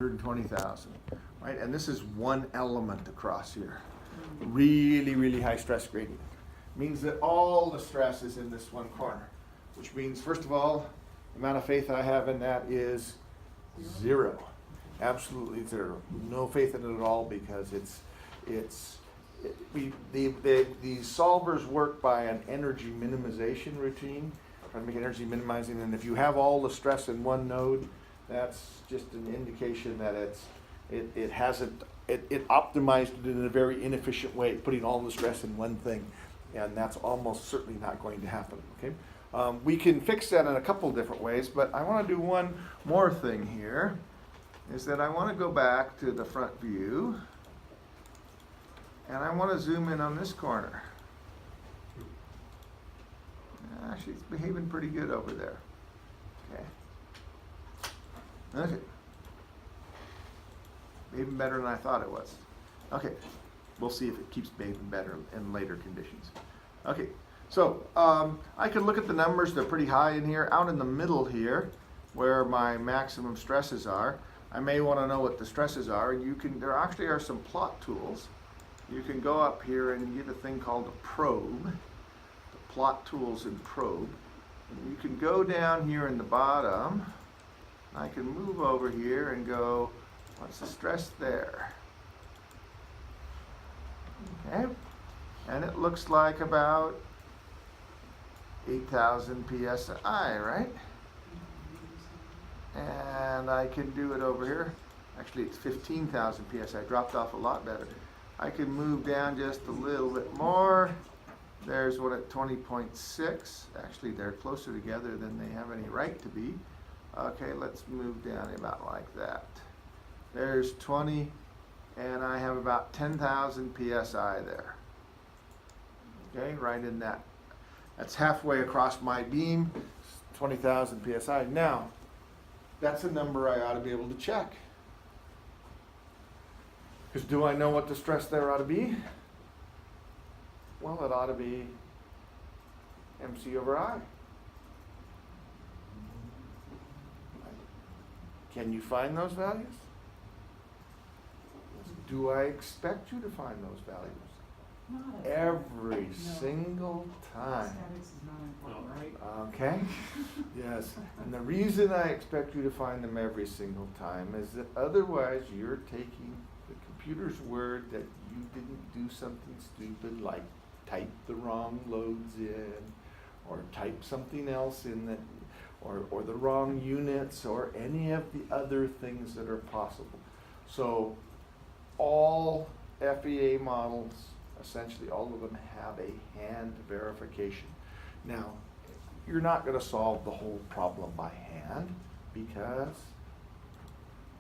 120,000, right? And this is one element across here. Really, really high stress gradient. Means that all the stress is in this one corner, which means, first of all, the amount of faith I have in that is 0. Absolutely 0. No faith in it at all, because the solvers work by an energy minimization routine, trying to make energy minimizing, and if you have all the stress in one node, that's just an indication that it optimized it in a very inefficient way, putting all the stress in one thing, and that's almost certainly not going to happen. Okay, we can fix that in a couple of different ways, but I want to do one more thing here. Is that I want to go back to the front view, and I want to zoom in on this corner. Actually, it's behaving pretty good over there. Okay. Okay. Even better than I thought it was. Okay. We'll see if it keeps behaving better in later conditions. Okay. So I can look at the numbers. They're pretty high in here. Out in the middle here, where my maximum stresses are, I may want to know what the stresses are. And there actually are some plot tools. You can go up here and get a thing called a probe. The plot tools in probe. And you can go down here in the bottom. I can move over here and go, what's the stress there? Okay, and it looks like about 8,000 psi, right? And I can do it over here. Actually, it's 15,000 psi. Dropped off a lot better. I can move down just a little bit more. There's one at 20.6. Actually, they're closer together than they have any right to be. Okay, let's move down about like that. There's 20, and I have about 10,000 psi there. Okay, right in that. That's halfway across my beam, 20,000 psi. Now, that's a number I ought to be able to check. Because do I know what the stress there ought to be? Well, it ought to be MC over I. Can you find those values? Do I expect you to find those values? Not Every single time. Statics is not important, right? Okay? Yes. And the reason I expect you to find them every single time is that otherwise you're taking the computer's word that you didn't do something stupid like type the wrong loads in, or type something else in that, or the wrong units, or any of the other things that are possible. So all FEA models, essentially all of them, have a hand verification. Now, you're not going to solve the whole problem by hand, because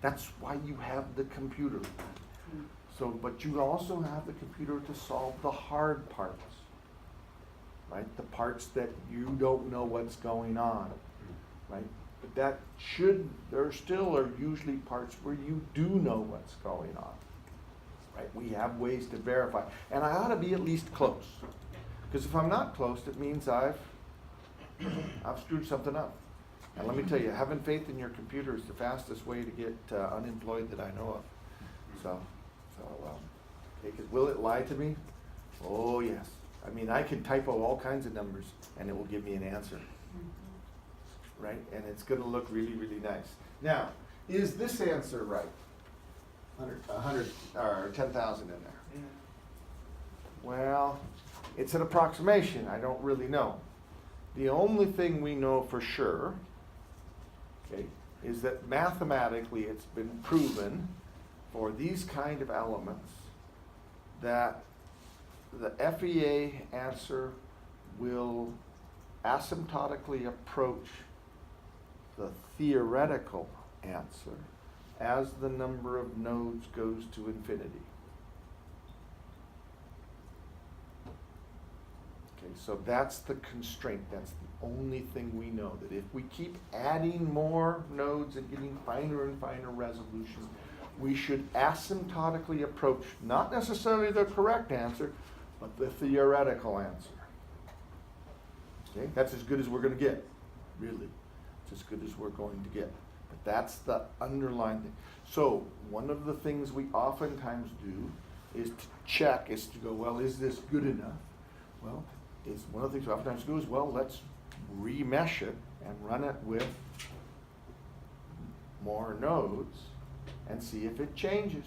that's why you have the computer. So, but you also have the computer to solve the hard parts, right? The parts that you don't know what's going on, right? But there still are usually parts where you do know what's going on, right? We have ways to verify, and I ought to be at least close, because if I'm not close, it means I've screwed something up. And let me tell you, having faith in your computer is the fastest way to get unemployed that I know of. So, okay, 'cause will it lie to me? Oh yes. I mean, I can typo all kinds of numbers, and it will give me an answer, right? And it's going to look really, really nice. Now, is this answer right? 100 or 10,000 in there. Yeah. Well, it's an approximation. I don't really know. The only thing we know for sure, okay, is that mathematically it's been proven for these kind of elements that the FEA answer will asymptotically approach the theoretical answer as the number of nodes goes to infinity. Okay, so that's the constraint. That's the only thing we know, that if we keep adding more nodes and getting finer and finer resolution, we should asymptotically approach not necessarily the correct answer, but the theoretical answer. Okay, that's as good as we're going to get, really. It's as good as we're going to get. That's the underlying thing. So one of the things we oftentimes do is to check, is to go, well, is this good enough? Well, is one of the things we oftentimes do is, well, let's remesh it and run it with more nodes and see if it changes,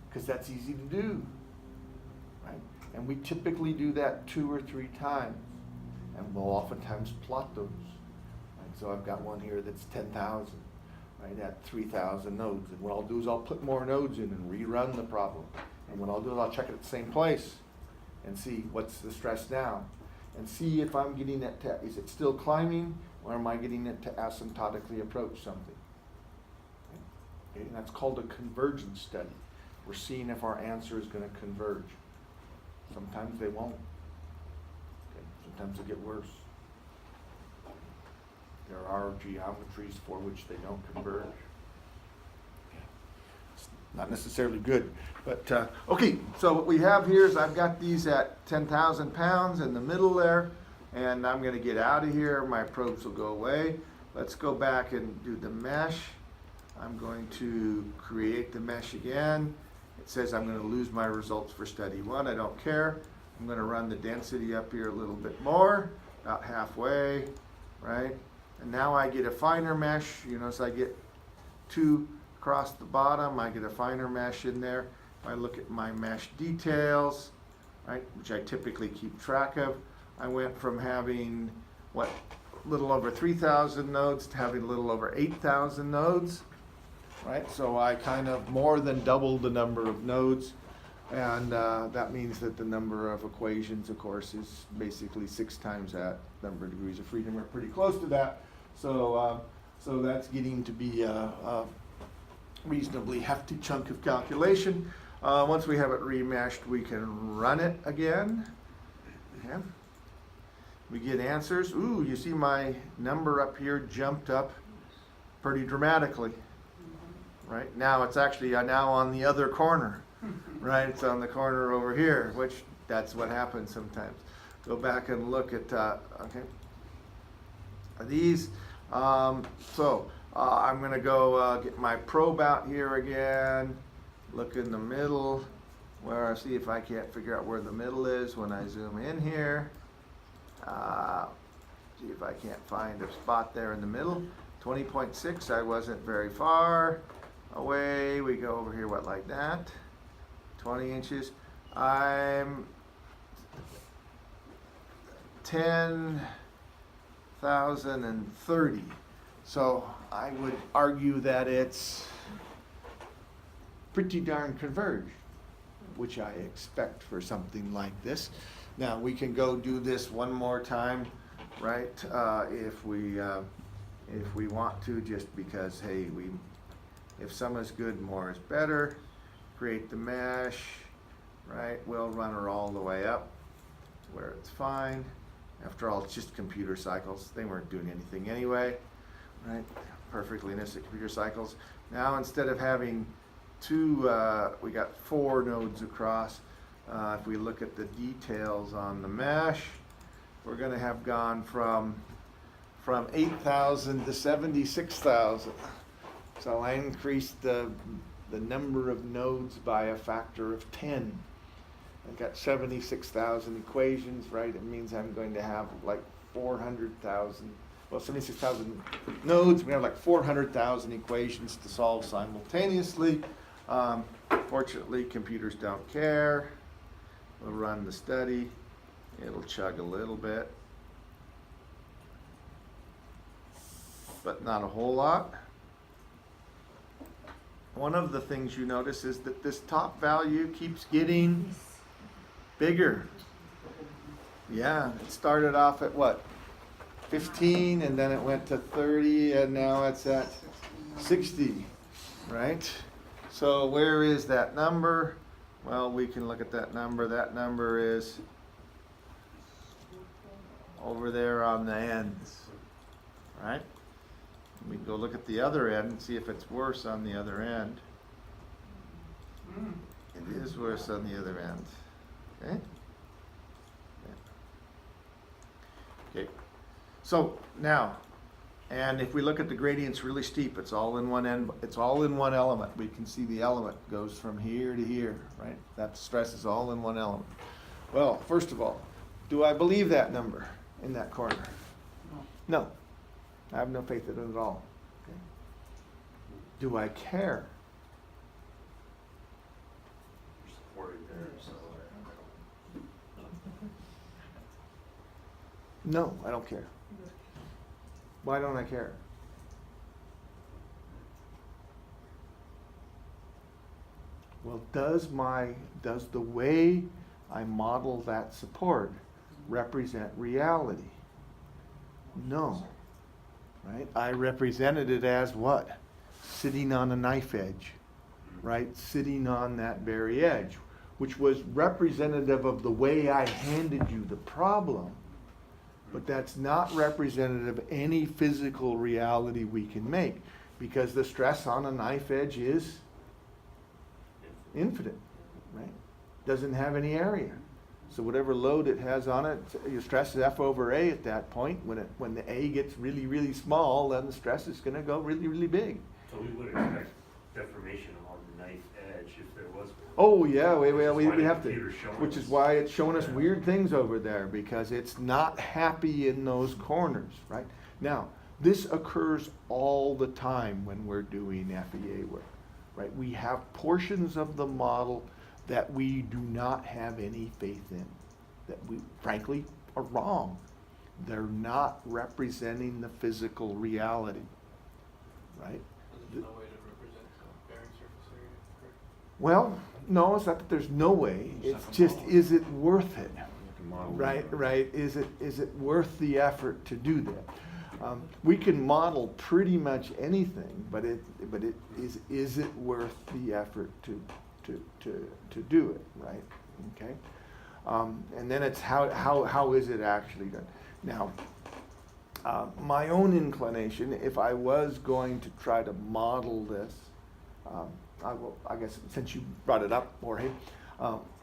because that's easy to do, right? And we typically do that 2 or 3 times, and we'll oftentimes plot those. Right? So I've got one here that's 10,000, right, at 3,000 nodes, and what I'll do is I'll put more nodes in and rerun the problem. And what I'll do is I'll check it at the same place and see what's the stress now, and see if I'm getting it to, is it still climbing, or am I getting it to asymptotically approach something? Okay, and that's called a convergence study. We're seeing if our answer is going to converge. Sometimes they won't. Okay, sometimes they get worse. There are geometries for which they don't converge. It's not necessarily good. But, okay, so what we have here is I've got these at 10,000 pounds in the middle there, and I'm going to get out of here. My probes will go away. Let's go back and do the mesh. I'm going to create the mesh again. It says I'm going to lose my results for study 1. I don't care. I'm going to run the density up here a little bit more, about halfway, right? And now I get a finer mesh. You notice I get 2 across the bottom. I get a finer mesh in there. If I look at my mesh details, right, which I typically keep track of, I went from having, what, a little over 3,000 nodes to having a little over 8,000 nodes. Right, so I kind of more than doubled the number of nodes, and that means that the number of equations, of course, is basically 6 times that number of degrees of freedom, or pretty close to that. So, so that's getting to be a reasonably hefty chunk of calculation. Once we have it remeshed, we can run it again. Okay. We get answers. Ooh, you see my number up here jumped up pretty dramatically. Right, now it's actually now on the other corner, right? It's on the corner over here, which that's what happens sometimes. Go back and look at, okay, these. I'm going to go get my probe out here again, look in the middle, where I see if I can't figure out where the middle is when I zoom in here. See if I can't find a spot there in the middle. 20.6, I wasn't very far away. We go over here, what, like that? 20 inches. I'm 10,030. So I would argue that it's pretty darn converged, which I expect for something like this. Now we can go do this one more time, right? If we want to, just because, hey, if some is good, more is better. Create the mesh, right? We'll run her all the way up to where it's fine. After all, it's just computer cycles. They weren't doing anything anyway, right? Perfectly innocent computer cycles. Now instead of having 2, we got 4 nodes across. If we look at the details on the mesh, we're going to have gone from 8,000 to 76,000. So I increased the number of nodes by a factor of 10. I've got 76,000 equations, right? It means I'm going to have like 400,000, well, 76,000 nodes. We have like 400,000 equations to solve simultaneously. Fortunately, computers don't care. We'll run the study. It'll chug a little bit, but not a whole lot. One of the things you notice is that this top value keeps getting bigger. Yeah, it started off at what? 15, and then it went to 30, and now it's at 60, right? So where is that number? Well, we can look at that number. That number is over there on the ends, right? We can go look at the other end and see if it's worse on the other end. It is worse on the other end. Okay? Yeah. Okay. So now, And if we look at the gradients really steep, it's all in one end, it's all in one element. We can see the element goes from here to here, right? That stress is all in one element. Well, first of all, do I believe that number in that corner? No. I have no faith in it at all. Okay. Do I care? Supported there, so. No, I don't care. Why don't I care? Well, does the way I model that support represent reality? No. Right? I represented it as what? Sitting on a knife edge, right? Sitting on that very edge, which was representative of the way I handed you the problem. But that's not representative of any physical reality we can make, because the stress on a knife edge is infinite, right? Doesn't have any area. So whatever load it has on it, your stress is F over A at that point. When the A gets really, really small, then the stress is going to go really, really big. So we would expect deformation along the knife edge if there was one. Oh yeah, we Which is why have the to, computer's showing which us. is why it's showing us weird things over there, because it's not happy in those corners, right? Now, this occurs all the time when we're doing FEA work, right? We have portions of the model that we do not have any faith in, that we frankly are wrong. They're not representing the physical reality, right? There's no way to represent bearing surface area, correct? Well, no, it's not that there's no way. It's just, is it worth it? Right. Is it worth the effort to do that? We can model pretty much anything, but is it worth the effort to do it, right? Okay. And then it's how is it actually done? Now, my own inclination, if I was going to try to model this, I guess since you brought it up, Jorge,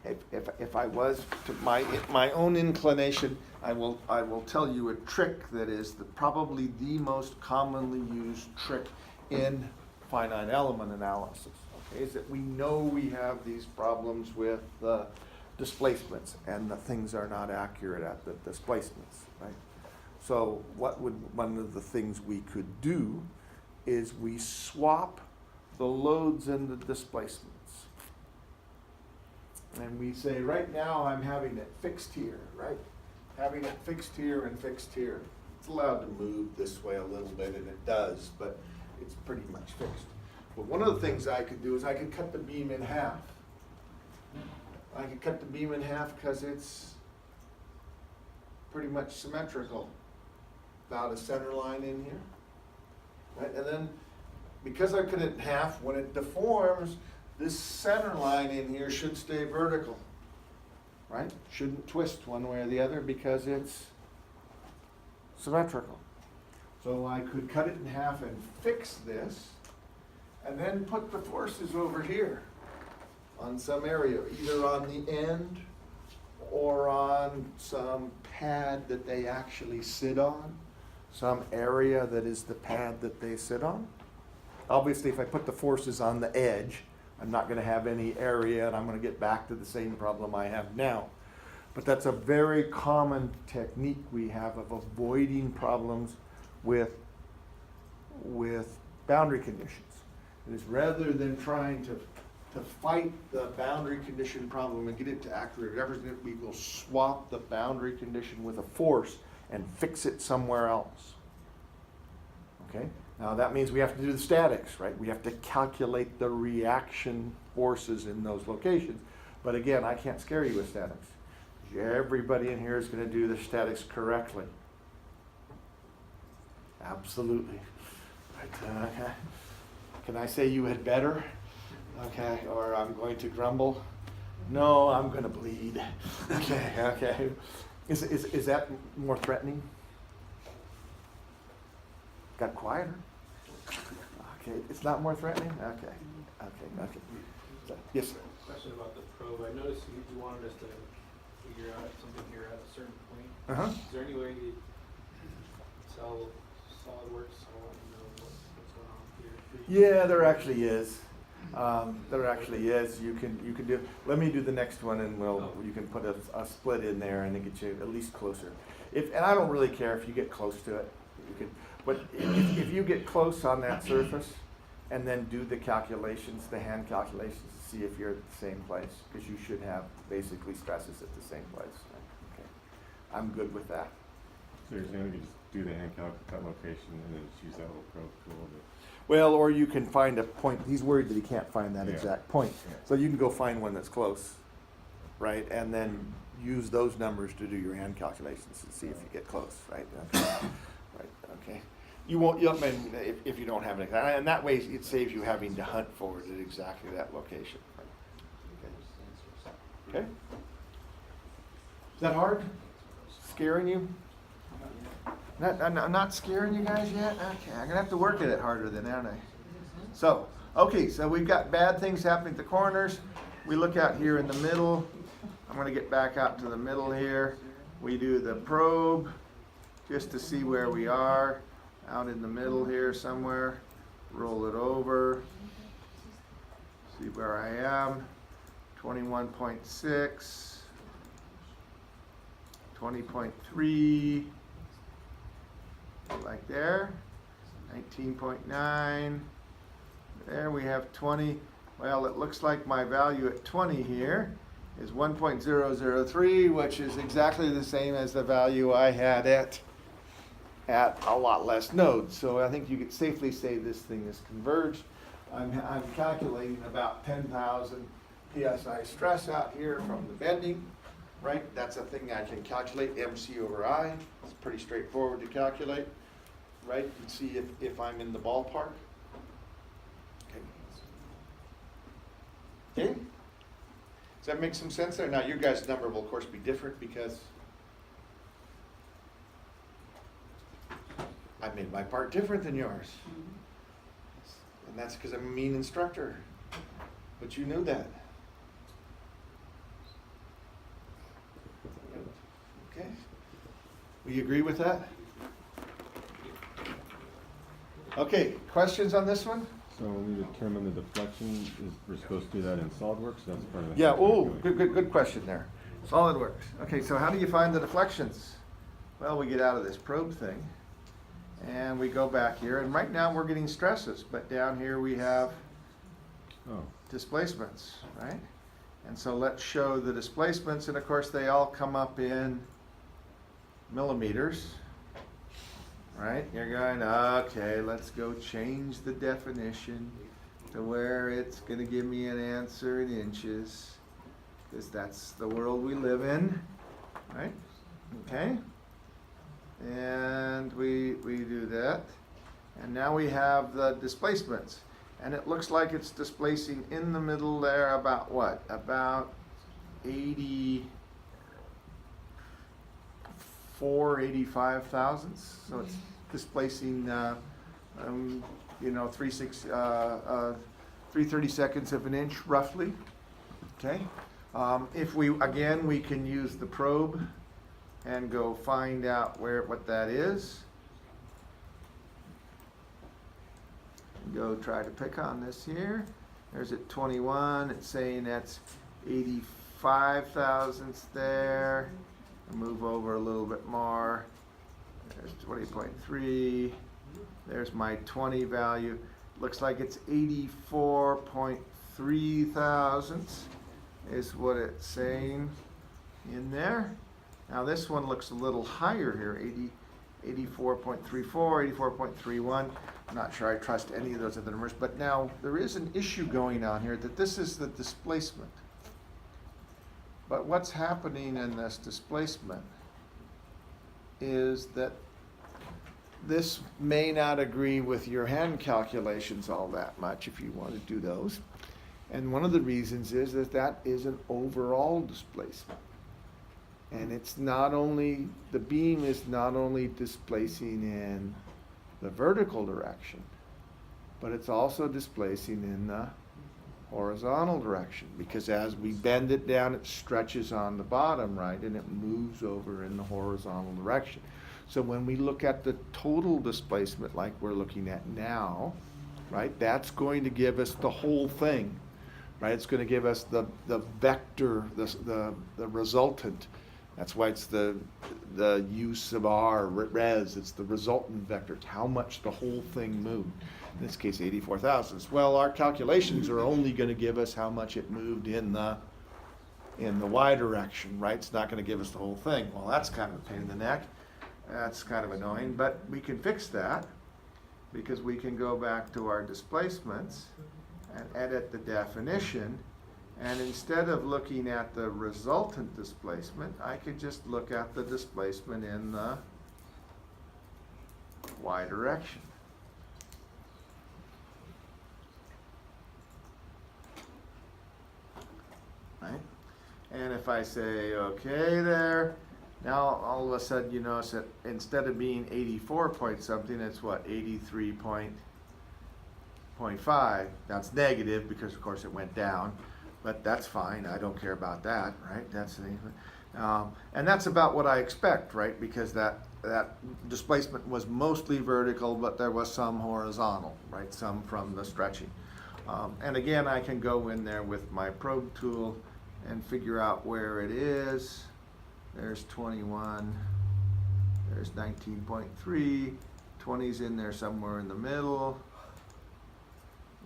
if I was to my own inclination, I will tell you a trick that is probably the most commonly used trick in finite element analysis. Okay, is that we know we have these problems with displacements, and the things are not accurate at the displacements, right? So one of the things we could do is we swap the loads and the displacements. And we say, right now I'm having it fixed here, right? Having it fixed here and fixed here. It's allowed to move this way a little bit, and it does, but it's pretty much fixed. But one of the things I could do is I could cut the beam in half. I could cut the beam in half because it's pretty much symmetrical. About a center line in here. Right? And then because I cut it in half, when it deforms, this center line in here should stay vertical. Right? Shouldn't twist one way or the other because it's symmetrical. So I could cut it in half and fix this, and then put the forces over here on some area, either on the end or on some pad that they actually sit on, some area that is the pad that they sit on. Obviously, if I put the forces on the edge, I'm not going to have any area, and I'm going to get back to the same problem I have now. But that's a very common technique we have of avoiding problems with boundary conditions. It is rather than trying to fight the boundary condition problem and get it to accurate represent, we will swap the boundary condition with a force and fix it somewhere else. Okay? Now that means we have to do the statics, right? We have to calculate the reaction forces in those locations. But again, I can't scare you with statics. Everybody in here is going to do the statics correctly. Absolutely. Right, okay. Can I say you had better? Okay, or I'm going to grumble? No, I'm going to bleed. Okay. Is that more threatening? Got quieter? Okay, it's not more threatening? Okay. So, yes, sir. Question about the probe. I noticed you wanted us to figure out something here at a certain point. Uh-huh. Is there any way to tell SolidWorks, so I want to know what's going on here. Yeah, there actually is. There actually is. You can do. Let me do the next one, and you can put a split in there, and it gets you at least closer. And I don't really care if you get close to it. You can, but if you get close on that surface, and then do the calculations, the hand calculations, to see if you're at the same place, because you should have basically stresses at the same place. Okay, I'm good with that. So you're saying we can just do the hand calc at that location and then just use that little probe tool to... Well, or you can find a point. He's worried that he can't find that Yeah. exact point. Yeah. So you can go find one that's close, right? And then use those numbers to do your hand calculations and see if you get close, right? Okay. Right, okay. You won't, I mean, if you don't have it, and that way it saves you having to hunt for it at exactly that location. Okay? Is that hard? Scaring you? Not scaring you guys yet? Okay, I'm gonna have to work at it harder then, aren't I? So, okay, so we've got bad things happening at the corners. We look out here in the middle. I'm gonna get back out to the middle here. We do the probe just to see where we are. Out in the middle here somewhere. Roll it over. See where I am. 21.6. 20.3. Like there. 19.9. There we have 20. Well, it looks like my value at 20 here is 1.003, which is exactly the same as the value I had at a lot less nodes. So I think you could safely say this thing is converged. I'm calculating about 10,000 psi stress out here from the bending, right? That's a thing I can calculate, MC over I. It's pretty straightforward to calculate, right? And see if I'm in the ballpark. Okay. Does that make some sense there? Now your guys' number will of course be different because I made my part different than yours. And that's because I'm a mean instructor. But you knew that. Okay. Will you agree with that? Okay, questions on this one? So when we determine the deflection, we're supposed to do that in SolidWorks? That's part of the... Yeah, hand oh, calculation. good question there. SolidWorks. Okay, so how do you find the deflections? Well, we get out of this probe thing, and we go back here, and right now we're getting stresses, but down here we have Oh, displacements, right? And so let's show the displacements, and of course they all come up in millimeters, right? You're going, okay, let's go change the definition to where it's going to give me an answer in inches, because that's the world we live in, right? Okay? And we do that. And now we have the displacements. And it looks like it's displacing in the middle there about what? About 85 thousandths. So it's displacing, 3/32 of an inch roughly. Okay. If we can use the probe and go find out what that is. Go try to pick on this here. There's at 21. It's saying that's 85 thousandths there. Move over a little bit more. There's 20.3. There's my 20 value. Looks like it's 84.3 thousandths is what it's saying in there. Now this one looks a little higher here, 84.34, 84.31. I'm not sure I trust any of those other numbers, but now there is an issue going on here that this is the displacement. But what's happening in this displacement is that this may not agree with your hand calculations all that much if you want to do those. And one of the reasons is that is an overall displacement. And it's not only, the beam is not only displacing in the vertical direction, but it's also displacing in the horizontal direction, because as we bend it down, it stretches on the bottom, right, and it moves over in the horizontal direction. So when we look at the total displacement like we're looking at now, right, that's going to give us the whole thing, right? It's going to give us the vector, the resultant. That's why it's the use of R, res, it's the resultant vector. It's how much the whole thing moved. In this case, 84 thousandths. Well, our calculations are only going to give us how much it moved in the Y direction, right? It's not going to give us the whole thing. Well, that's kind of a pain in the neck. That's kind of annoying, but we can fix that because we can go back to our displacements and edit the definition. And instead of looking at the resultant displacement, I could just look at the displacement in the Y direction. Right? And if I say, okay there, now all of a sudden you notice that instead of being 84 point something, it's what, 83.5. That's negative because of course it went down, but that's fine. I don't care about that, right? That's and that's about what I expect, right? Because that displacement was mostly vertical, but there was some horizontal, right? Some from the stretching. And again, I can go in there with my probe tool and figure out where it is. There's 21, there's 19.3, 20's in there somewhere in the middle.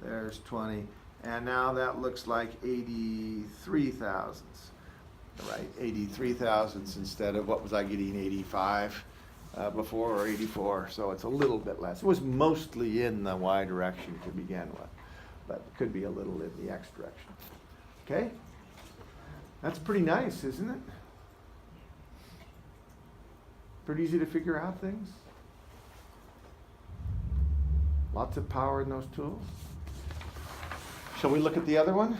There's 20, and now that looks like 83 thousandths, right? 83 thousandths instead of, what was I getting, 85 before, or 84, so it's a little bit less. It was mostly in the Y direction to begin with, but it could be a little in the X direction. Okay? That's pretty nice, isn't it? Pretty easy to figure out things. Lots of power in those tools. Shall we look at the other one?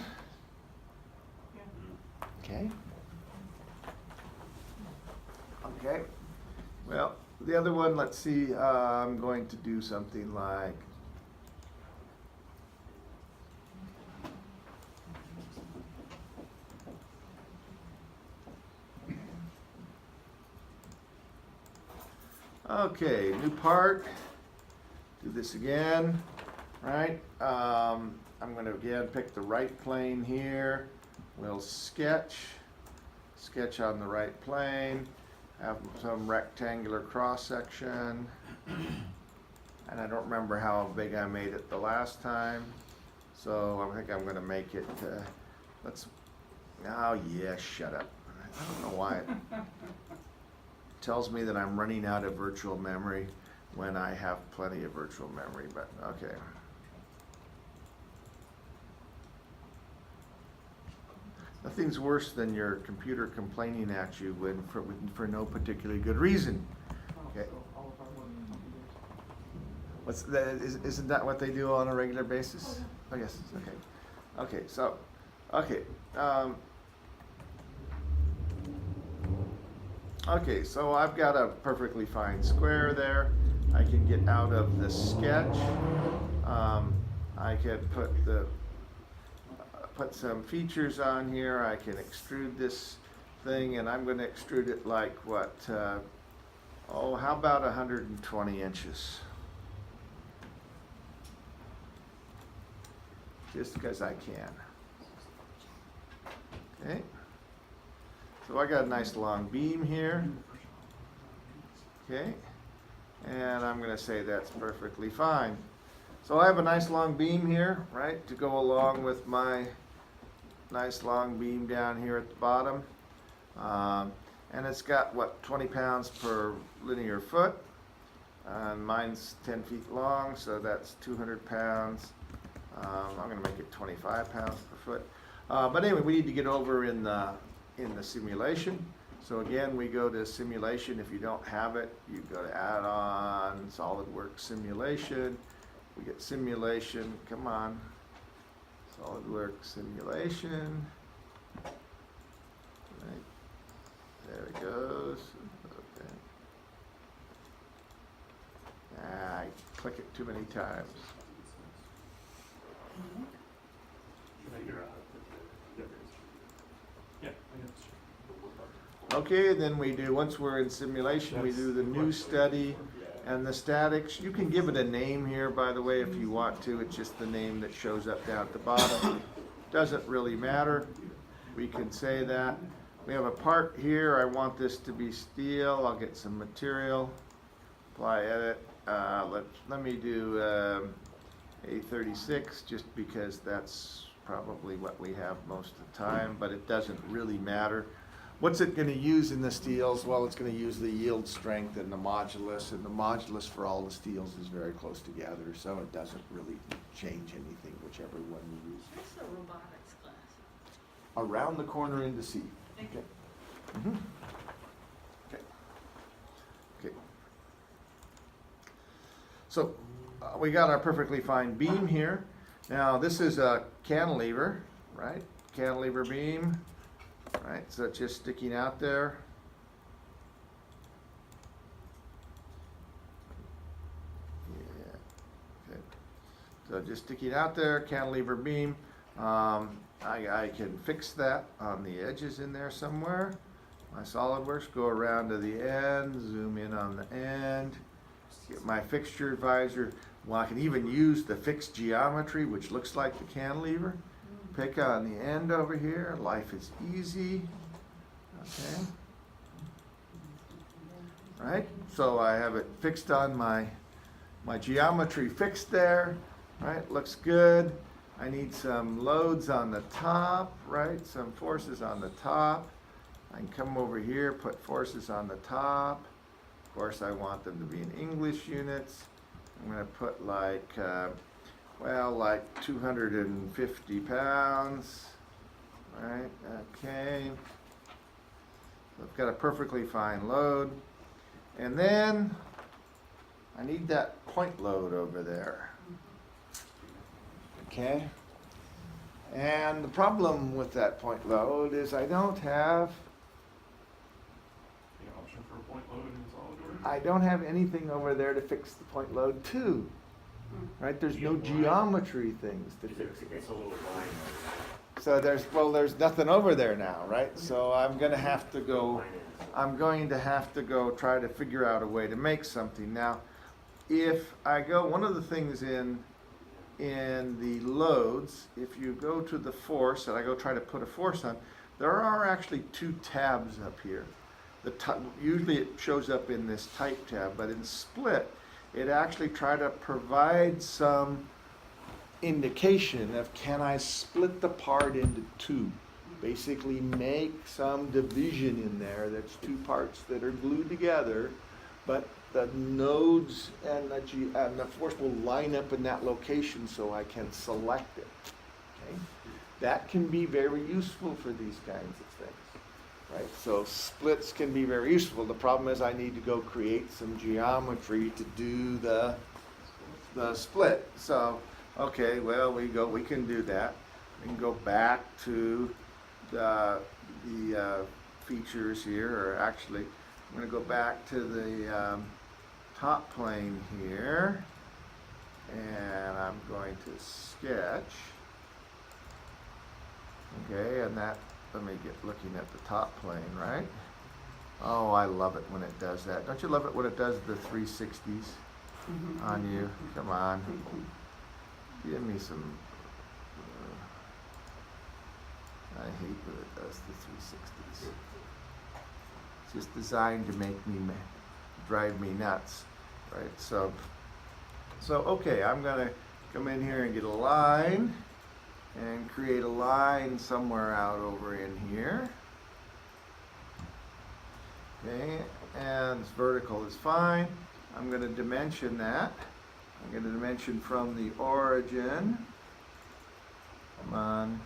Okay. Okay. Well, the other one, let's see, I'm going to do something like, okay, new part. Do this again, right? I'm going to again pick the right plane here. We'll sketch on the right plane, have some rectangular cross section. And I don't remember how big I made it the last time, so I think I'm going to make it, oh yeah, shut up. I don't know why it tells me that I'm running out of virtual memory when I have plenty of virtual memory, but okay. Nothing's worse than your computer complaining at you for no particularly good reason. Okay. What's that? Isn't that what they do on a regular basis? Oh yes. Okay. Okay. So, okay. Okay. So I've got a perfectly fine square there. I can get out of the sketch. I can put some features on here. I can extrude this thing, and I'm going to extrude it like what? How about 120 inches? Just because I can. Okay. So I got a nice long beam here. Okay. And I'm going to say that's perfectly fine. So I have a nice long beam here, right, to go along with my nice long beam down here at the bottom. And it's got, what, 20 pounds per linear foot. And mine's 10 feet long, so that's 200 pounds. I'm going to make it 25 pounds per foot. But anyway, we need to get over in the simulation. So again, we go to simulation. If you don't have it, you go to add-on, SolidWorks simulation. We get simulation, come on. SolidWorks simulation. Right. There it goes. Okay. I click it too many times. Figure out the difference. Yeah, I Okay, then we do, once we're in simulation, we do the new study and the statics. You can give it a name here, by the way, if you want to. It's just the name that shows up down at the bottom. Doesn't really matter. We can say that. We have a part here. I want this to be steel. I'll get some material. Apply edit. Let me do A36 just because that's probably what we have most of the time, but it doesn't really matter. What's it going to use in the steels? Well, it's going to use the yield strength and the modulus for all the steels is very close together, so it doesn't really change anything, whichever one you use. What's the robotics class? Around the corner into C. Okay. Mhm. Okay. Okay. So we got our perfectly fine beam here. Now this is a cantilever, right? Cantilever beam. Right, so it's just sticking out there. Yeah, okay. So just sticking out there, cantilever beam. I can fix that on the edges in there somewhere. My SolidWorks, go around to the end, zoom in on the end, get my fixture advisor. Well, I can even use the fixed geometry, which looks like the cantilever. Pick on the end over here. Life is easy. Okay. Right? So I have it fixed on my geometry fixed there. Right? Looks good. I need some loads on the top, right? Some forces on the top. I can come over here, put forces on the top. Of course, I want them to be in English units. I'm going to put like like 250 pounds, right? Okay. So I've got a perfectly fine load. And then I need that point load over there. Okay. And the problem with that point load is I don't have anything over there to fix the point load to. Right, there's no geometry things to fix it. It's a little line. So there's nothing over there now, right? So I'm going to have to go try to figure out a way to make something. Now, if I go, one of the things in the loads, if you go to the force, and I go try to put a force on, there are actually two tabs up here. Usually it shows up in this type tab, but in split, it actually try to provide some indication of can I split the part into two. Basically make some division in there that's two parts that are glued together, but the nodes and the force will line up in that location so I can select it. Okay? That can be very useful for these kinds of things. Right, so splits can be very useful. The problem is I need to go create some geometry to do the split. So, okay, well we can do that. We can go back to the features here, or actually I'm going to go back to the top plane here, and I'm going to sketch. Okay, and that. Let me get looking at the top plane, right? Oh, I love it when it does that. Don't you love it when it does the 360s on you? Come on. Give me some... I hate when it does the 360s. It's just designed to make me drive me nuts, right? So okay, I'm going to come in here and get a line. And create a line somewhere out over in here. Okay, and this vertical is fine. I'm going to dimension that. I'm going to dimension from the origin. Come on.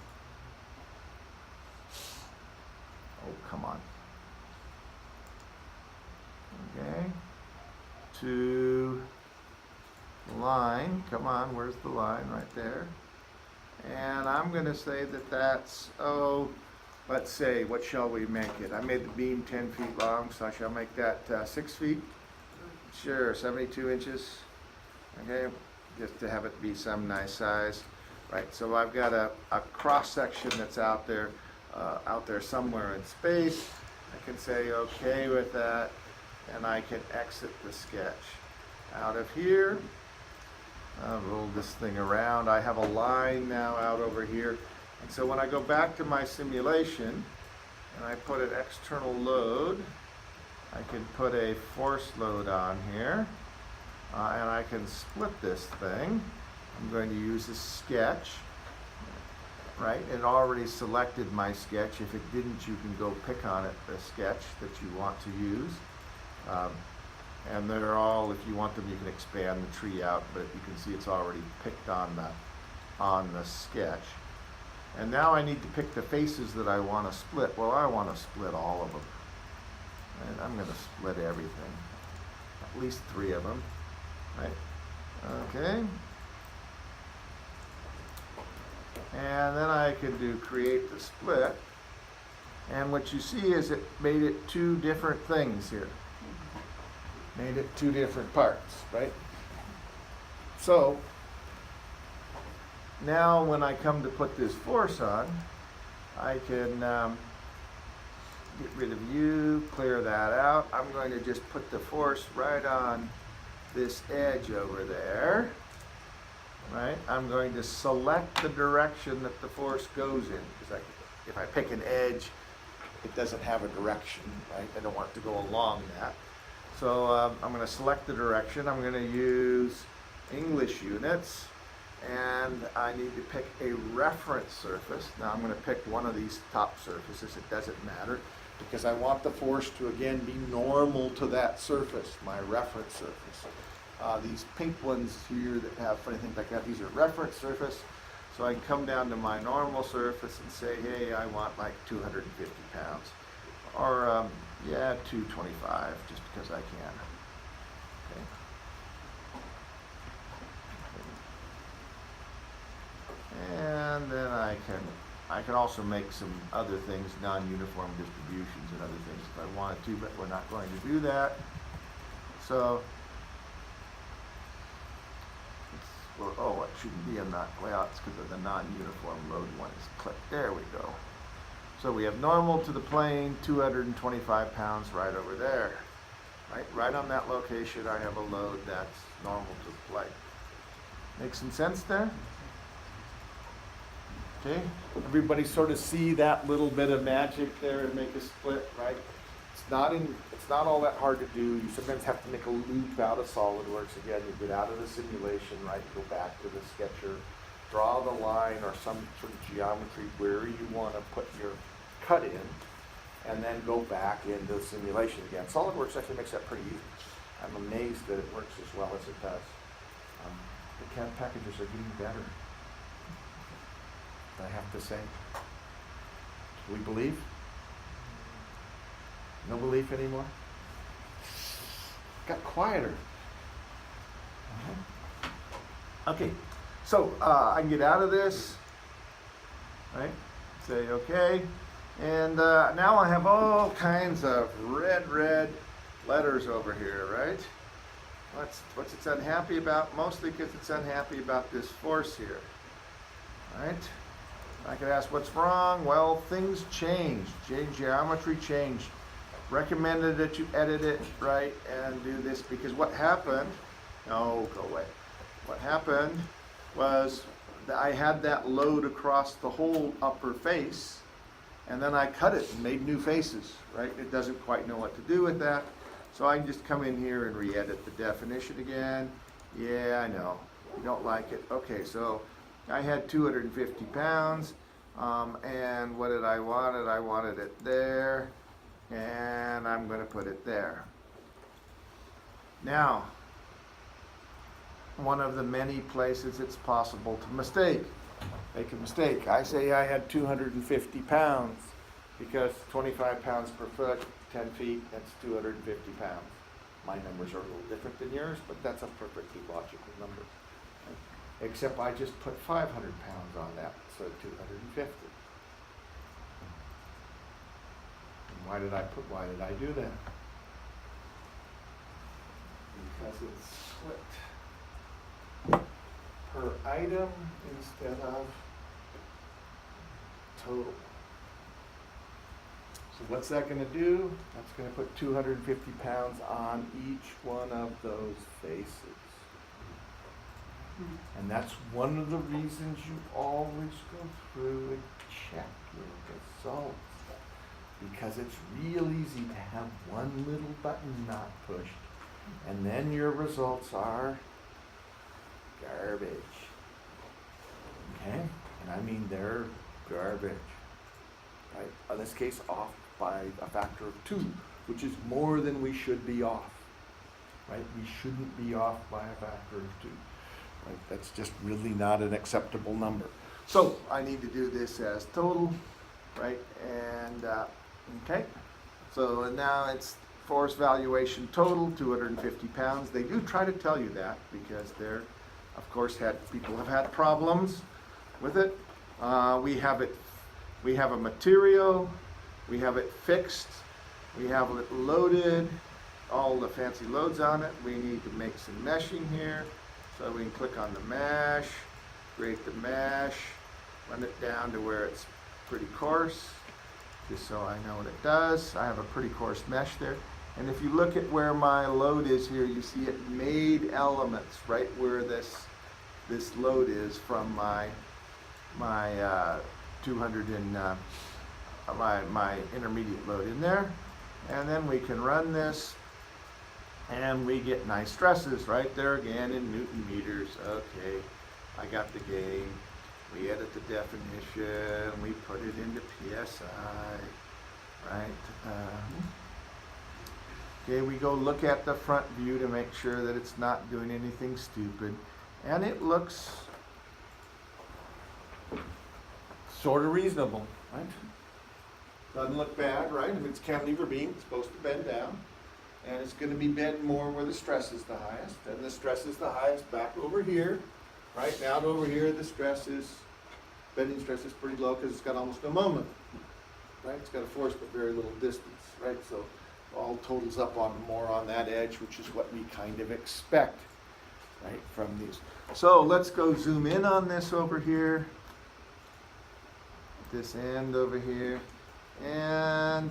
Oh, come on. Okay. To the line. Come on, where's the line? Right there. And I'm going to say that that's, let's say, what shall we make it? I made the beam 10 feet long, so I shall make that 6 feet. Sure, 72 inches. Okay, just to have it be some nice size. Right, so I've got a cross section that's out there somewhere in space. I can say okay with that, and I can exit the sketch. Out of here, I'll roll this thing around. I have a line now out over here. And so when I go back to my simulation, and I put an external load, I can put a force load on here, and I can split this thing. I'm going to use a sketch, right? It already selected my sketch. If it didn't, you can go pick on it, the sketch that you want to use. And they're all, if you want them, you can expand the tree out, but you can see it's already picked on the sketch. And now I need to pick the faces that I want to split. Well, I want to split all of them. And I'm going to split everything. At least 3 of them, right? Okay. And then I can do create the split. And what you see is it made it 2 different things here. Made it 2 different parts, right? So now when I come to put this force on, I can get rid of you, clear that out. I'm going to just put the force right on this edge over there, right? I'm going to select the direction that the force goes in, because if I pick an edge, it doesn't have a direction, right? I don't want it to go along that. So I'm going to select the direction. I'm going to use English units, and I need to pick a reference surface. Now I'm going to pick one of these top surfaces. It doesn't matter, because I want the force to again be normal to that surface, my reference surface. These pink ones here that have funny things like that, these are reference surface. So I can come down to my normal surface and say, hey, I want like 250 pounds. Or, yeah, 225, just because I can. Okay. And then I can also make some other things, non-uniform distributions and other things if I wanted to, but we're not going to do that. So, oh, it shouldn't be a not, well, it's because of the non-uniform load one is clicked. There we go. So we have normal to the plane, 225 pounds right over there. Right on that location, I have a load that's normal to the plane. Make some sense there? Okay, everybody sort of see that little bit of magic there and make a split, right? It's not all that hard to do. You sometimes have to make a loop out of SolidWorks. Again, you get out of the simulation, right? Go back to the sketcher, draw the line or some sort of geometry where you want to put your cut in, and then go back into the simulation again. SolidWorks actually makes that pretty easy. I'm amazed that it works as well as it does. The CAD packages are getting better, I have to say. We believe? No belief anymore? Got quieter. Okay, so I can get out of this, right? Say okay, and now I have all kinds of red letters over here, right? What's it's unhappy about? Mostly because it's unhappy about this force here, right? I could ask what's wrong. Well, things changed. Geometry changed. Recommended that you edit it, right, and do this, because what happened, no, go away. What happened was that I had that load across the whole upper face, and then I cut it and made new faces, right? It doesn't quite know what to do with that. So I can just come in here and re-edit the definition again. Yeah, I know, you don't like it. Okay, so I had 250 pounds, and what did I want? I wanted it there. And I'm going to put it there. Now, one of the many places it's possible to make a mistake. I say I had 250 pounds because 25 pounds per foot, 10 feet, that's 250 pounds. My numbers are a little different than yours, but that's a perfectly logical number. Except I just put 500 pounds on that, so 250. Why did I do that? Because it's split per item instead of total. So what's that gonna do? That's gonna put 250 pounds on each one of those faces. And that's one of the reasons you always go through and check your results. Because it's real easy to have one little button not pushed, and then your results are garbage. Okay? And I mean they're garbage. Right? In this case, off by a factor of 2, which is more than we should be off. Right? We shouldn't be off by a factor of 2. Right? That's just really not an acceptable number. So I need to do this as total, right? And okay. So and now it's force valuation total 250 pounds. They do try to tell you that because they're, of course, people have had problems with it. We have a material. We have it fixed. We have it loaded. All the fancy loads on it. We need to make some meshing here. So we can click on the mesh, create the mesh, run it down to where it's pretty coarse, just so I know what it does. I have a pretty coarse mesh there. And if you look at where my load is here, you see it made elements right where this load is from my 200 and my intermediate load in there. And then we can run this. And we get nice stresses right there again in Newton meters. Okay, I got the gain. We edit the definition. We put it into PSI, right? Okay, we go look at the front view to make sure that it's not doing anything stupid. And it looks sort of reasonable, right? Doesn't look bad, right? If it's cantilever beam, it's supposed to bend down. And it's going to be bent more where the stress is the highest. And the stress is the highest back over here. Right now over here, bending stress is pretty low because it's got almost no moment. Right? It's got a force but very little distance. Right? So all totals up on more on that edge, which is what we kind of expect, right, from these. So let's go zoom in on this over here. This end over here. And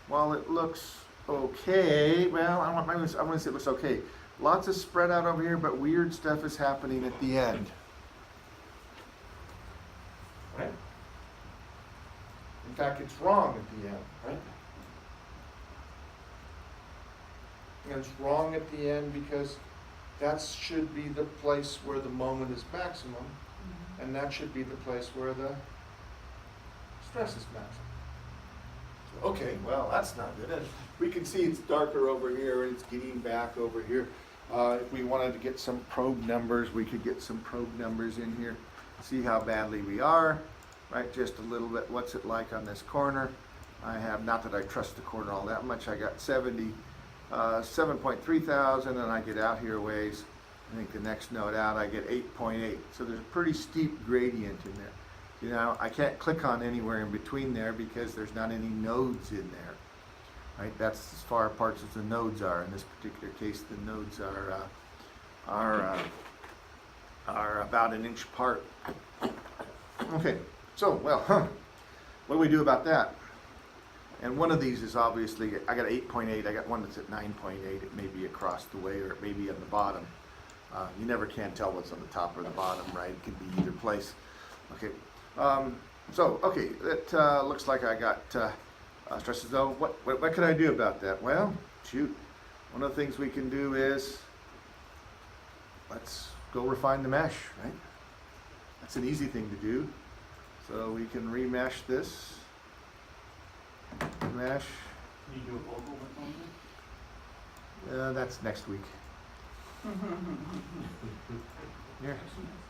while it looks okay, well, I want to say it looks okay. Lots of spread out over here, but weird stuff is happening at the end. Right? In fact, it's wrong at the end, right? And it's wrong at the end because that should be the place where the moment is maximum, and that should be the place where the stress is maximum. Okay, well, that's not good. And we can see it's darker over here and it's getting back over here. If we wanted to get some probe numbers, we could get some probe numbers in here. See how badly we are, right? Just a little bit. What's it like on this corner? I have, not that I trust the corner all that much, I got 7.3 thousand, and I get out here a ways. I think the next node out, I get 8.8. So there's a pretty steep gradient in there. You know, I can't click on anywhere in between there because there's not any nodes in there, right? That's as far apart as the nodes are. In this particular case, the nodes are about an inch apart. Okay, so, well, what do we do about that? And one of these is obviously, I got 8.8, I got one that's at 9.8. It may be across the way or it may be on the bottom. You never can tell what's on the top or the bottom, right? It could be either place. Okay. Okay, that looks like I got stresses though. What can I do about that? Well, shoot. One of the things we can do is, let's go refine the mesh, right? That's an easy thing to do. So we can remesh this. Mesh. Can you do a vocal with on That's next week.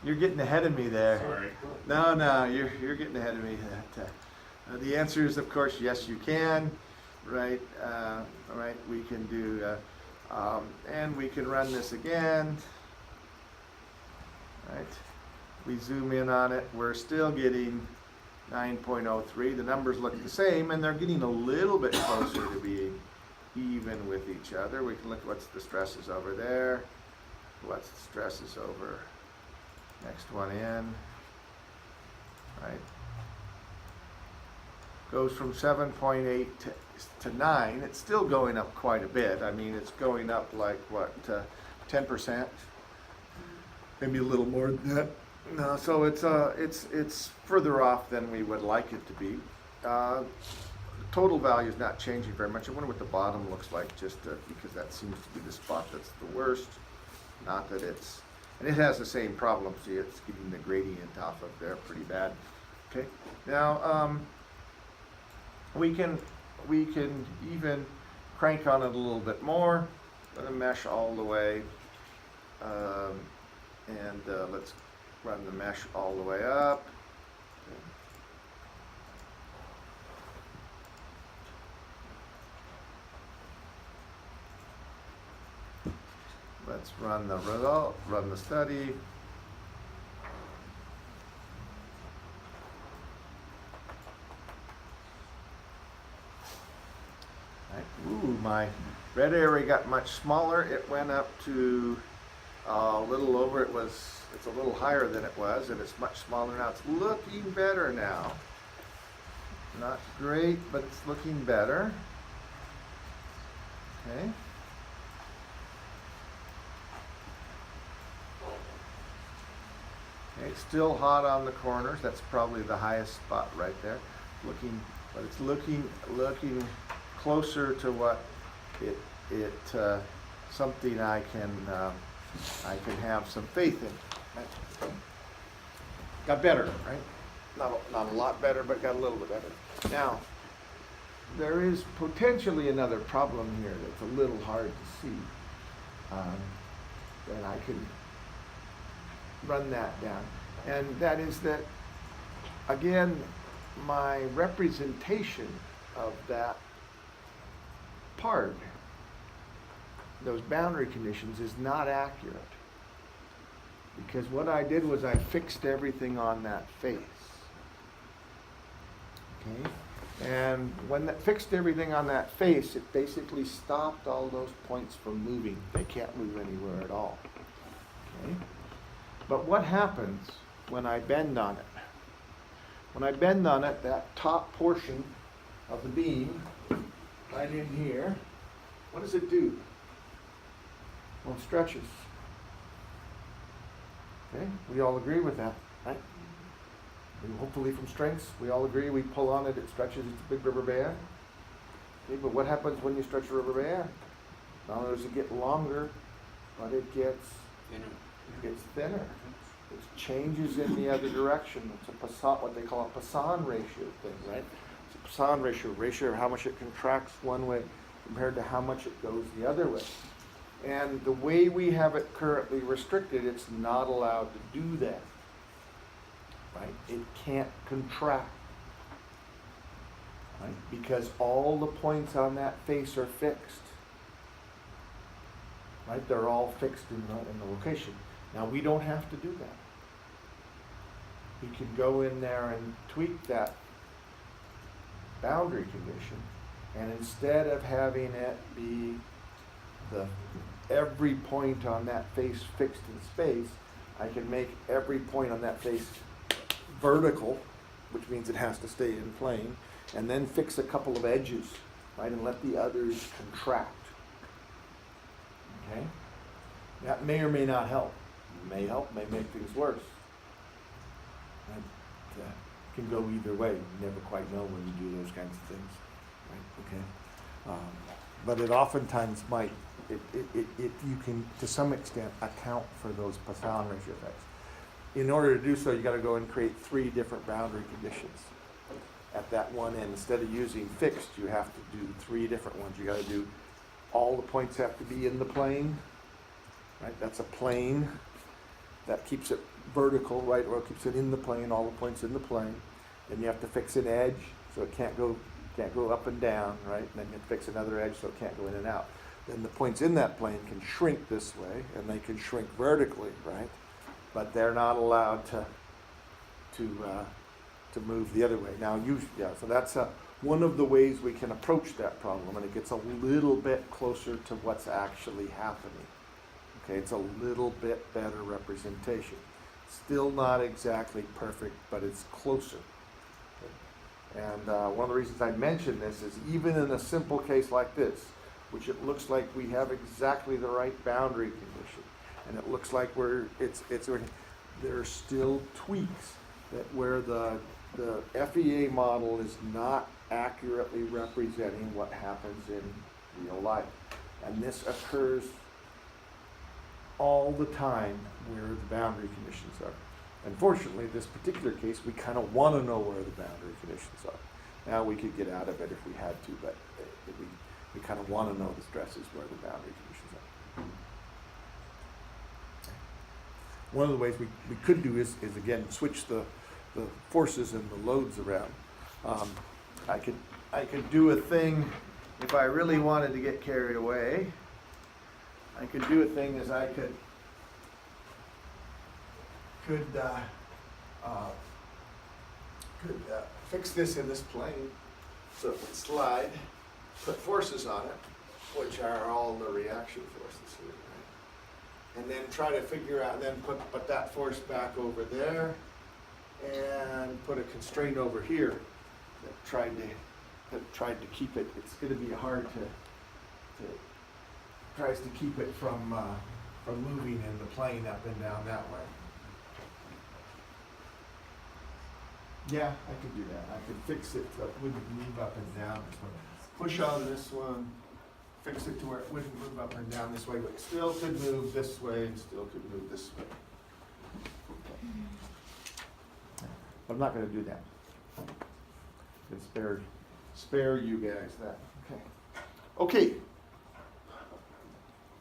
You're getting ahead of me there. Sorry. No, you're getting ahead of me. The answer is, of course, yes, you can. Right, right. We can do, and we can run this again. Right. We zoom in on it. We're still getting 9.03. The numbers look the same, and they're getting a little bit closer to being even with each other. We can look at what's the stresses over there. What's the stresses over? Next one in, right? goes from 7.8 to 9. It's still going up quite a bit. I mean, it's going up like what, 10%, maybe a little more than that. No, so it's further off than we would like it to be. Total value is not changing very much. I wonder what the bottom looks like, just because that seems to be the spot that's the worst. Not that it's, and it has the same problem. See, it's getting the gradient off of there pretty bad. Okay, now we can even crank on it a little bit more. Let the mesh all the way, and let's run the mesh all the way up. Let's run the result, run the study. Right. Ooh, my red area got much smaller. It went up to a little over, it's a little higher than it was, and it's much smaller now. It's looking better now. Not great, but it's looking better. Okay. It's still hot on the corners. That's probably the highest spot right there. But it's looking closer to what something I can have some faith in. Right? Got better, right? Not a lot better, but got a little bit better. Now, there is potentially another problem here that's a little hard to see. And I can run that down. And that is that, again, my representation of that part, those boundary conditions, is not accurate. Because what I did was I fixed everything on that face. Okay? And when that fixed everything on that face, it basically stopped all those points from moving. They can't move anywhere at all. Okay? But what happens when I bend on it? When I bend on it, that top portion of the beam, right in here, what does it do? Well, it stretches. Okay, we all agree with that, right? And hopefully from strengths, we all agree, we pull on it, it stretches, it's a big rubber band. Okay, but what happens when you stretch a rubber band? Not only does it get longer, but it gets thinner. It changes in the other direction. It's a Poisson, what they call a Poisson ratio thing, right? It's a Poisson ratio of how much it contracts one way compared to how much it goes the other way. And the way we have it currently restricted, it's not allowed to do that. Right? It can't contract. Right? Because all the points on that face are fixed. Right? They're all fixed in the location. Now we don't have to do that. We can go in there and tweak that boundary condition, and instead of having it be every point on that face fixed in space, I can make every point on that face vertical, which means it has to stay in plane, and then fix a couple of edges, right, and let the others contract. Okay? That may or may not help. May help, may make things worse. It can go either way. You never quite know when you do those kinds of things. Right? Okay. But it oftentimes might, you can to some extent account for those Poisson ratio effects. In order to do so, you got to go and create 3 different boundary conditions at that one end. Instead of using fixed, you have to do 3 different ones. You got to do, all the points have to be in the plane. Right? That's a plane. That keeps it vertical, right, or it keeps it in the plane, all the points in the plane. Then you have to fix an edge, so it can't go up and down, right? And then you fix another edge so it can't go in and out. Then the points in that plane can shrink this way, and they can shrink vertically, right? But they're not allowed to move the other way. Now, so that's one of the ways we can approach that problem, and it gets a little bit closer to what's actually happening. Okay, it's a little bit better representation. Still not exactly perfect, but it's closer. Okay. And one of the reasons I mention this is even in a simple case like this, which it looks like we have exactly the right boundary condition, and it looks like there are still tweaks that where the FEA model is not accurately representing what happens in real life. And this occurs all the time where the boundary conditions are. Unfortunately, this particular case, we kind of want to know where the boundary conditions are. Now, we could get out of it if we had to, but we kind of want to know the stresses where the boundary conditions are. One of the ways we could do is again, switch the forces and the loads around. I could do a thing, if I really wanted to get carried away, I could do a thing as I could fix this in this plane so it would slide, put forces on it, which are all the reaction forces here, right? And then try to figure out, then put that force back over there and put a constraint over here that tried to keep it. It's going to be hard to tries to keep it from moving in the plane up and down that way. Yeah, I could do that. I could fix it so it wouldn't move up and down this way. Push on this one, fix it to where it wouldn't move up and down this way, but it still could move this way and still could move this way. I'm not going to do that. Can spare you guys that. Okay.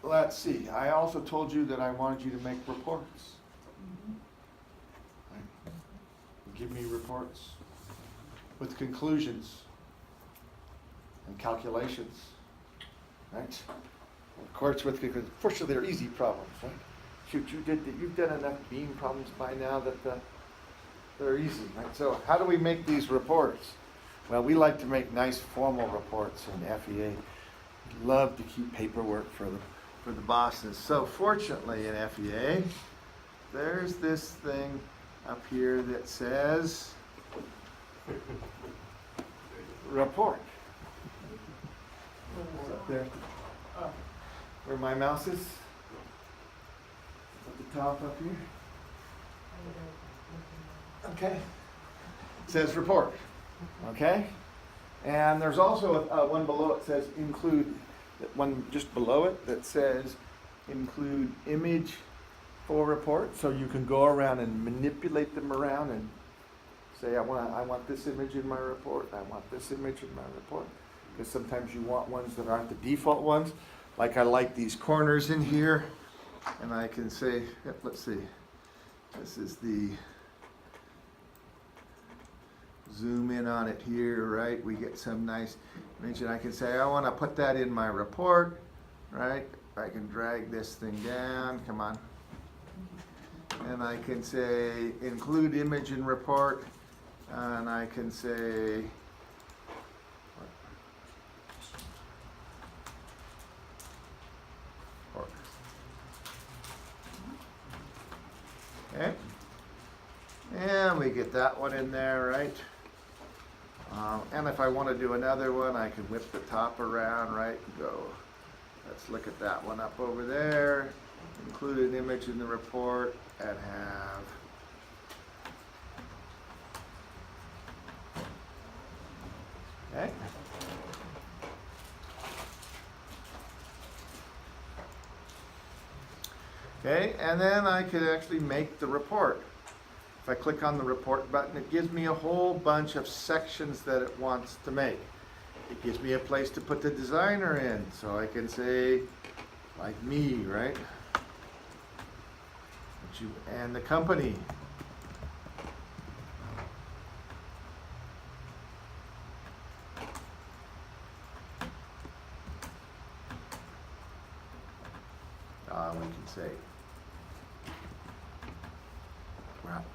Let's see. I also told you that I wanted you to make reports. Right. Give me reports with conclusions and calculations. Right? Of course, with conclusions. Fortunately, they're easy problems, right? Shoot, you've done enough beam problems by now that they're easy, right? So how do we make these reports? Well, we like to make nice formal reports in FEA. We love to keep paperwork for the bosses. So fortunately in FEA, there's this thing up here that says report. It's up there. Where my mouse is? At the top up here. Okay. It says report. Okay? And there's also one below it says include, one just below it that says include image for report. So you can go around and manipulate them around and say, I want this image in my report, I want this image in my report. Because sometimes you want ones that aren't the default ones. Like I like these corners in here. And I can say, yep, let's see. This is the zoom in on it here, right? We get some nice image, and I can say, I want to put that in my report, right? I can drag this thing down, come on. And I can say, include image in report, and I can say, okay. And we get that one in there, right? And if I want to do another one, I can whip the top around, right? And go, let's look at that one up over there. Include an image in the report and have okay. Okay, and then I could actually make the report. If I click on the report button, it gives me a whole bunch of sections that it wants to make. It gives me a place to put the designer in, so I can say, like me, right? And the company. We can say, well,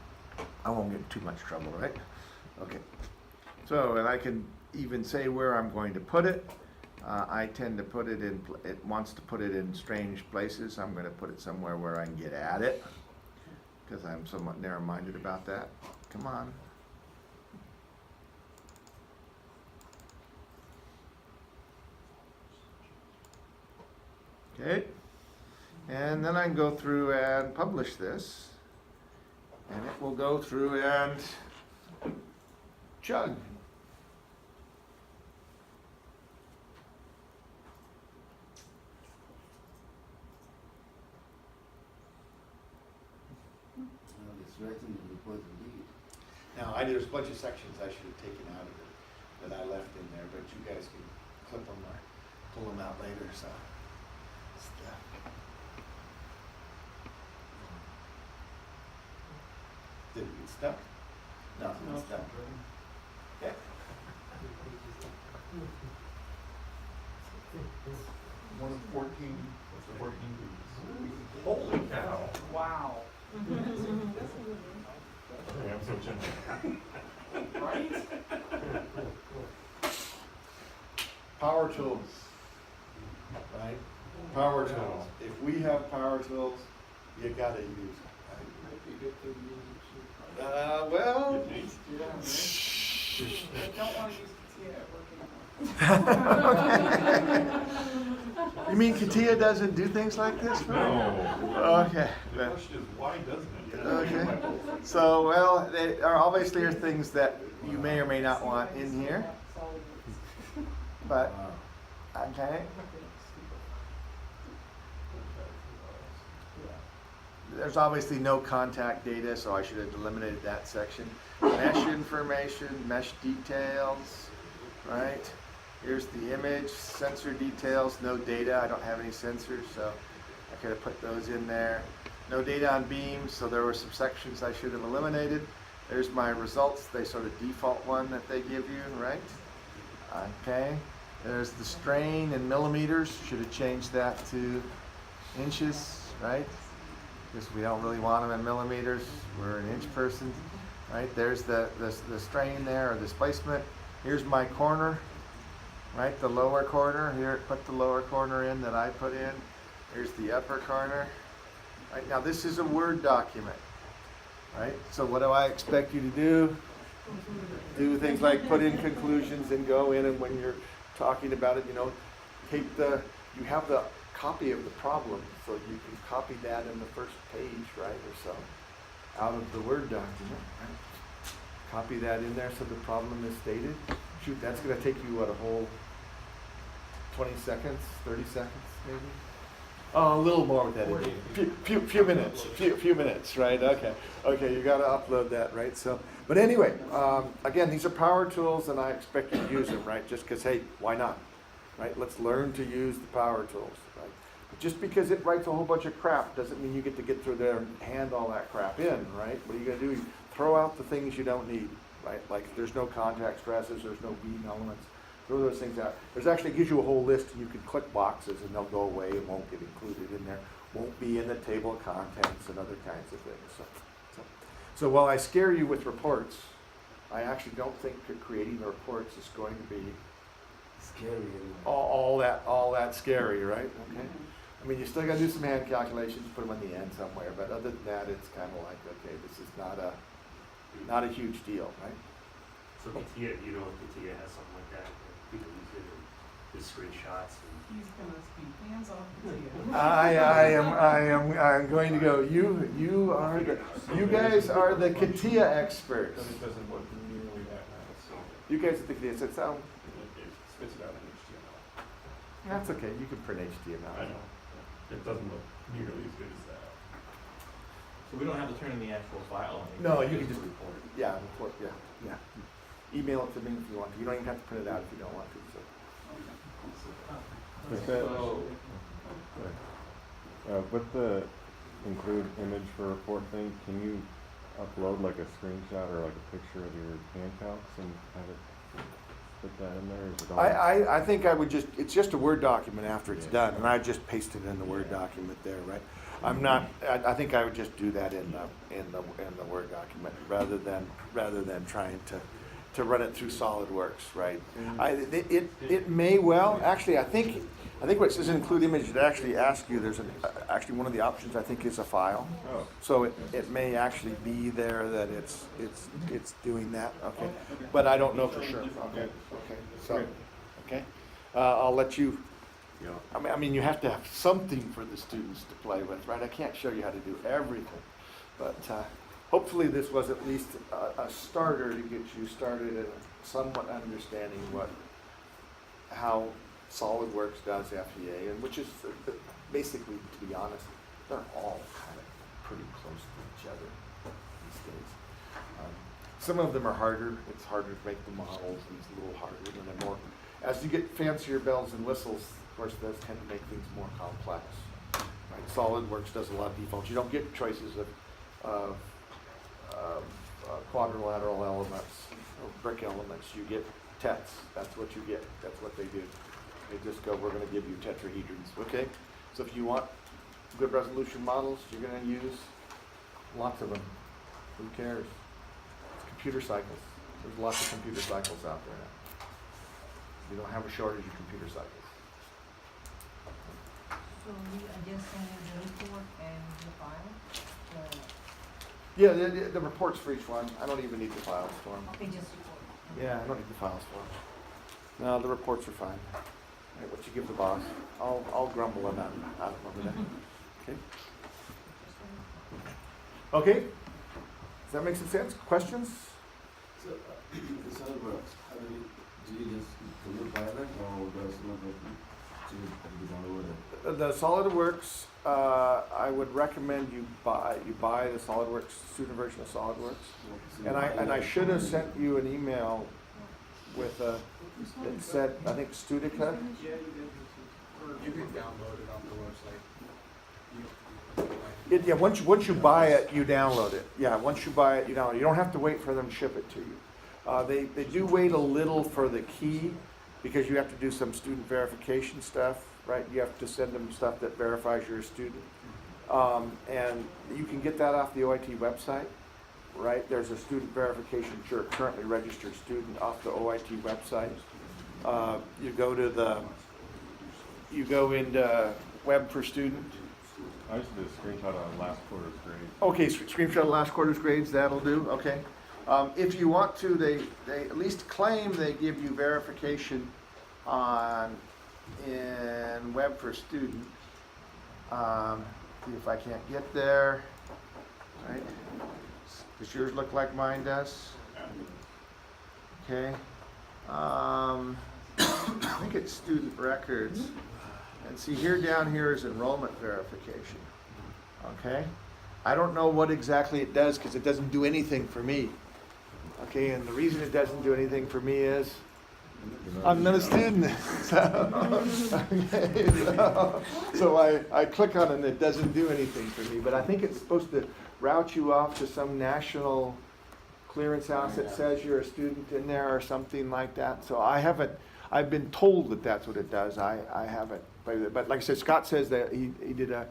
I won't get in too much trouble, right? Okay. So, and I can even say where I'm going to put it. I tend to put it in, it wants to put it in strange places. I'm going to put it somewhere where I can get at it, because I'm somewhat narrow-minded about that. Come on. Okay, and then I can go through and publish this, and it will go through and chug. Well, it's written in the report indeed. Now, there's a bunch of sections I should have taken out of it that I left in there, but you guys can clip them or pull them out later, so. Did it get stuck? Nothing got stuck. Yeah. One of 14, what's the 14 Bs? Holy cow. Wow. Okay, I'm so gentle. Right? Power tools, right? Power tools. If we have power tools, you gotta use them, Might be good to use it. right? Well. Yeah, man. I don't wanna use Katia at working. You mean Katia doesn't do things like this? No. Okay. The question is, why doesn't it? Okay. So, well, they are obviously are things that you may or may not want in here, but, okay. There's obviously no contact data, so I should have eliminated that section. Mesh information, mesh details, right? Here's the image, sensor details, no data. I don't have any sensors, so I could have put those in there. No data on beams, so there were some sections I should have eliminated. There's my results, they sort of default one that they give you, right? Okay. There's the strain in millimeters. Should have changed that to inches, right? Because we don't really want them in millimeters. We're an inch person, right? There's the strain there, or displacement. Here's my corner, right? The lower corner. Here, put the lower corner in that I put in. Here's the upper corner. Right, now this is a Word document, right? So what do I expect you to do? Do things like put in conclusions and go in, and when you're talking about it, you have the copy of the problem, so you can copy that in the first page, right, or so, out of the Word document, right? Copy that in there so the problem is stated. Shoot, that's gonna take you, what, a whole 20 seconds, 30 seconds, maybe? Oh, a little more with that. Few minutes, right? Okay, you got to upload that, right? So, but anyway, again, these are power tools, and I expect you to use them, right? Just because, hey, why not, right? Let's learn to use the power tools, right? But just because it writes a whole bunch of crap doesn't mean you get to get through there and hand all that crap in, right? What are you gonna do? You throw out the things you don't need, right? Like there's no contact stresses, there's no beam elements. Throw those things out. There's actually gives you a whole list, and you can click boxes, and they'll go away and won't get included in there. Won't be in the table of contents and other kinds of things. So while I scare you with reports, I actually don't think that creating the reports is going to be Scary. all that scary, right? Okay. I mean, you still got to do some hand calculations, put them on the end somewhere, but other than that, it's kind of like, okay, this is not a huge deal, right? So Katia, if Katia has something like that, people use it in the screenshots and. He's gonna speak hands off Katia. I'm going to go. You guys are the Katia experts. Because it doesn't look nearly that nice, so You guys are the Katia. It sound. it spits it out in HTML. That's okay. You can print HTML. I know. It doesn't look nearly as good as that. So we don't have to turn in the actual file. No, you can just report it. Yeah, report. Yeah. Email it to me if you want to. You don't even have to print it out if you don't want to. So. With that, with the include image for report thing, can you upload like a screenshot or like a picture of your hand calcs and have it put that in there? Or is it all? I think I would just. It's just a Word document after it's done, and I just paste it in the Word document there, right? I'm not. I think I would just do that in the Word document rather than trying to run it through SolidWorks, right? It may well actually. I think what it says include image. It actually asks you. There's actually one of the options I think is a file. Oh. So it may actually be there that it's doing that. Okay, but I don't know for sure. Okay. So okay, I'll let you Yeah. I mean, you have to have something for the students to play with, right? I can't show you how to do everything, but hopefully this was at least a starter to get you started in somewhat understanding how SolidWorks does FEA, and which is basically, to be honest, they're all kind of pretty close to each other these days. Some of them are harder. It's harder to make the models, and it's a little harder, and they're more. As you get fancier bells and whistles, of course, those tend to make things more complex. Right? SolidWorks does a lot of defaults. You don't get choices of quadrilateral elements or brick elements. You get tets. That's what you get. That's what they do. They just go, we're going to give you tetrahedrons. Okay? So if you want good resolution models, you're going to use lots of them. Who cares? It's computer cycles. There's lots of computer cycles out there now. You don't have a shortage of computer cycles. So we are just sending the report and the file? Yeah, the reports for each one. I don't even need the files for them. Okay, just report. Yeah, I don't need the files for them. No, the reports are fine. Right, what you give the boss, I'll grumble about over that. Okay. Okay. Does that make some sense? Questions? So, the SolidWorks, how do you just do the pilot or does not to design over there? The SolidWorks, I would recommend you buy the SolidWorks student version of SolidWorks. And I should have sent you an email with it said, I think Studica. Yeah, you did. Or you can download it off the website. Yeah, once you buy it, you download it. Yeah, once you buy it, you download it. You don't have to wait for them to ship it to you. They do wait a little for the key because you have to do some student verification stuff, right? You have to send them stuff that verifies you're a student. And you can get that off the OIT website, right? There's a student verification, you're a currently registered student off the OIT website. You go into Web for Student. I used to do a screenshot on last quarter's grade. Okay, screenshot of last quarter's grades, that'll do, okay. If you want to, they at least claim they give you verification in Web for Student. See if I can't get there, right? Does yours look like mine does? Okay. I think it's student records. And see here, down here is enrollment verification. Okay? I don't know what exactly it does because it doesn't do anything for me. Okay, and the reason it doesn't do anything for me is I'm not a student. So I click on it and it doesn't do anything for me. But I think it's supposed to route you off to some national clearance house that says you're a student in there or something like that. So I've been told that that's what it does. I haven't played with it. But like I said, Scott says that he did a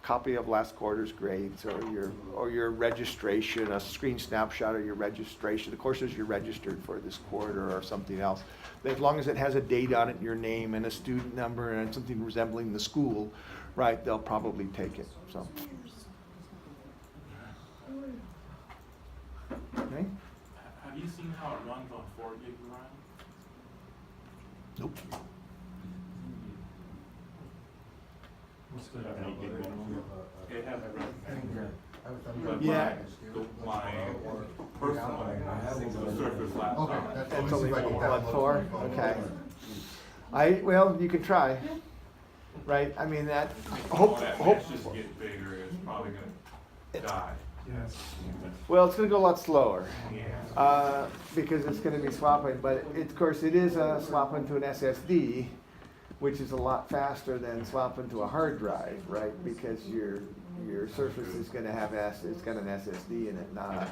copy of last quarter's grades or your registration, a screen snapshot of your registration, the courses you're registered for this quarter or something else. As long as it has a date on it, your name and a student number and something resembling the school, right, they'll probably take it. So. Okay. Have you seen how it runs on 4 gig RAM? Nope. It has everything. Yeah. My personal Surface laptop. It's only what, 4? Okay. Well, you can try, right? I mean, that, All that mesh just gets bigger, it's probably gonna die. well, it's gonna go a lot slower, Yeah. because it's gonna be swapping, but of course, it is swapping to an SSD, which is a lot faster than swapping to a hard drive, right? Because your Surface is gonna have it's got an SSD in it, not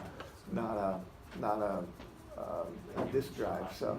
a disk drive, so.